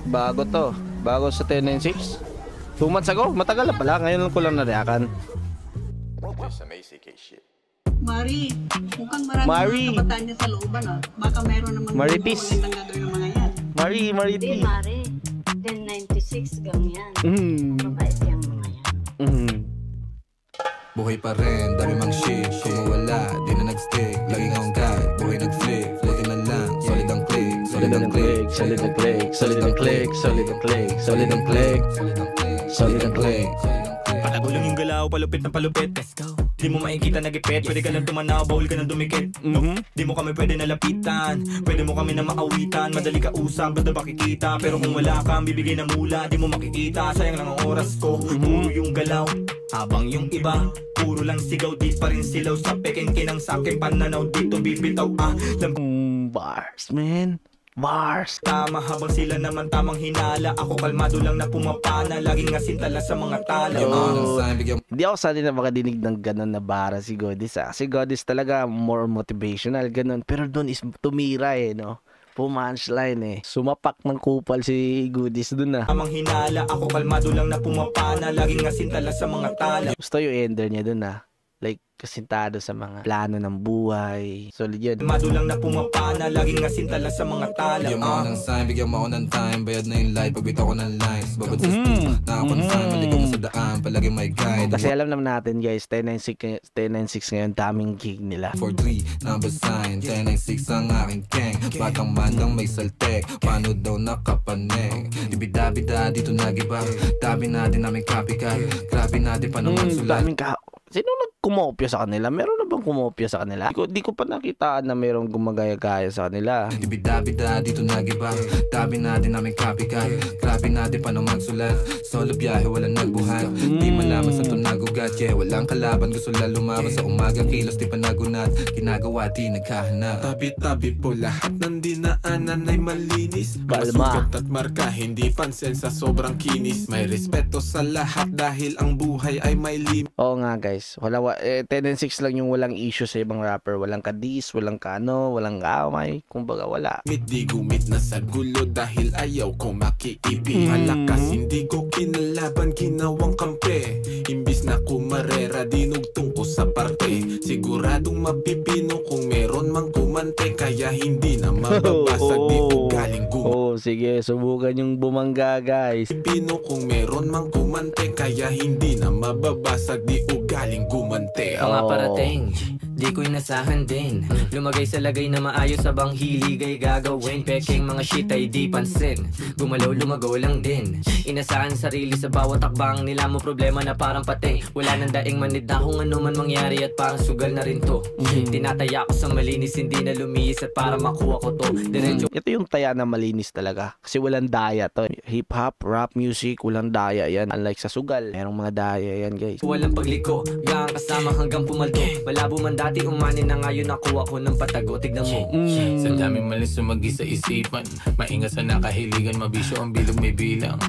Bago to. Bago sa 1096. 2 months ago. Matagal na pala. Ngayon lang ko lang nariyakan. Some ACK shit. Mari, mukhang marami mga kabataan niya sa looban ah. Baka meron naman Maritis. magandang gagawin ng mga yan. Mariti. Hindi, Mari. 1096 gang yan. Mabait yung mga yan. Buhay pa rin, dami mang shit. Kung mawala, di na nag-stick. Laging on guide, buhay nag-flip. Buti na lang, solid ang click. Solid ang click, solid ang click. Solid ang click, solid ang click. Solid ang click, solid ang click. Palago lang yung galaw, palupit ng palupit. Let's go. Di mo makikita nagipit, pwede ka lang tumanaw, bawal ka nang dumikit. Di mo kami pwede nalapitan, pwede mo kami na maawitan. Madali ka usap, basta makikita. Pero kung wala kang bibigay na mula, di mo makikita. Sayang lang ang oras ko, puro yung galaw. Habang yung iba, puro lang sigaw. Di pa rin silaw sa peking kinang saking pananaw. Dito bibitaw Bars, man. Bars. Tama habang sila naman tamang hinala. Ako kalmado lang na pumapana. Laging asintala sa mga tala. Hindi ako sanay na makadinig ng ganun na bara si Godis. Si Godis talaga more motivational, ganun. Pero doon is tumira no? Punchline Sumapak ng kupal si Goodies doon Tamang hinala. Ako kalmado lang na pumapana. Laging asintala sa mga tala. Gusto yung ender niya doon Like, kasintado sa mga plano ng buhay. Solid yun. Madulang na pumapana, laging asintala sa mga tala. Bigyan mo ako ng sign, bigyan mo ako ng time. Bayad na yung life, pagbitaw ko ng lines. Babad sa stool, nakakonfine, maligaw mo sa daan. Palagi may guide. Kasi alam naman natin guys, 1096 ngayon, daming gig nila. 43, number sign, 1096 ang aking gang. Batang mandang may saltek, paano daw nakapaneng. Dibida-bida, dito nagiba. Dami natin namin copycat. Grabe natin pa naman sulat. Sino nagkumopya sa kanila? Meron na bang kumopya sa kanila? Di ko pa nakitaan na merong gumagaya-gaya sa kanila. Dibida-bida, dito nagiba. Dami natin namin copycat. Grabe natin paano magsulat. Solo biyahe, walang nagbuhat. Di malaman sa tunagugat. Yeah, walang kalaban, gusto lang lumaban. Sa umagang kilos, di pa nagunat. Ginagawa, di nagkahanap. Tabi-tabi po lahat ng dinaanan ay malinis. Kalma. Masugat at marka, hindi pansin sa sobrang kinis. May respeto sa lahat dahil ang buhay ay may limit. Oo nga guys. Wala 10-6 lang yung walang issue sa ibang rapper. Walang kadis, walang kano, walang away. Kumbaga wala. Di gumit na sa gulo dahil ayaw ko makiipi. Malakas hindi ko kinalaban, ginawang kampe. Imbis na kumarera, dinugtong ko sa parte. Siguradong mabibino kung meron mang kumante. Kaya hindi na mababasag, di ugaling sige, subukan yung bumangga guys. Pino kung meron mang kumante. Kaya hindi na mababasag, di ugaling gumante. Mga parating, di ko inasahan din. Lumagay sa lagay na maayos sabang hilig ay gagawin. Peking mga shit ay di pansin. Gumalaw lumago lang din. Inasahan sarili sa bawat takbang nila mo problema na parang pati. Wala nang daing manid na kung ano man mangyari at parang sugal na rin to. Tinataya ko sa malinis, hindi na lumihis at para makuha ko to. Diretso. Ito yung taya na malinis talaga. Kasi walang daya to. Hip-hop, rap music, walang daya yan. Unlike sa sugal, merong mga daya yan guys. Walang pagliko, gang kasama hanggang pumaldo. Malabo man dati umani na ngayon nakuha ko ng patago. Tignan mo. Sa daming malis sumagi sa isipan. Maingat sa nakahiligan, mabisyo ang bilog may bilang.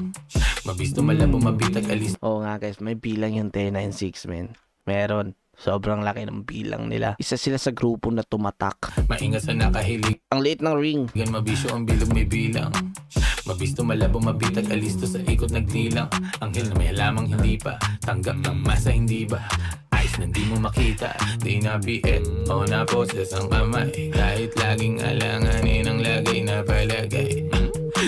Mabisto malabo mabitag alis. Oo nga guys, may bilang yung 1096 men. Meron. Sobrang laki ng bilang nila. Isa sila sa grupo na tumatak. Maingat sa nakahilig. Ang liit ng ring. Mabisyo ang bilog may bilang. Mabisto malabo mabitag alisto sa ikot nagnilang. Anghel na may halamang hindi pa. Tanggap ng masa hindi ba? Ayos na di mo makita. Di na biet o na poses ang kamay. Kahit laging alanganin ang lagay na palagay.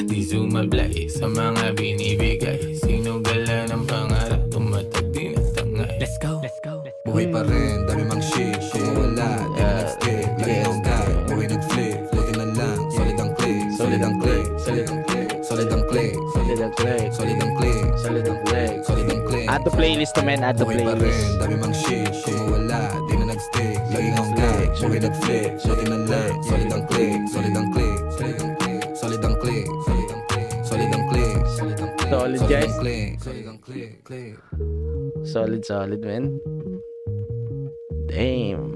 Di sumablay sa mga binibigay. Sinugala ng pangarap. Tumatag din at tangay. Let's go. Let's go. Buhay pa rin, dami mang shit. Kung wala, di na nag-stick. Laging on guide, buhay nag-flip. Buti na lang, solid ang click. Solid ang click. Solid ang click. Solid ang click. Solid ang click. Solid ang click. Solid ang click. Solid ang click. Add to playlist to men, add to Buhay pa playlist. rin, dami mang shit. Kung wala, di na nag-stick. Laging on guide, buhay nag-flip. Buti na lang, solid ang click. Solid ang click. Solid ang click. Solid ang click. Solid ang click. Solid ang click. Solid guys. Solid ang click. Solid men. Damn.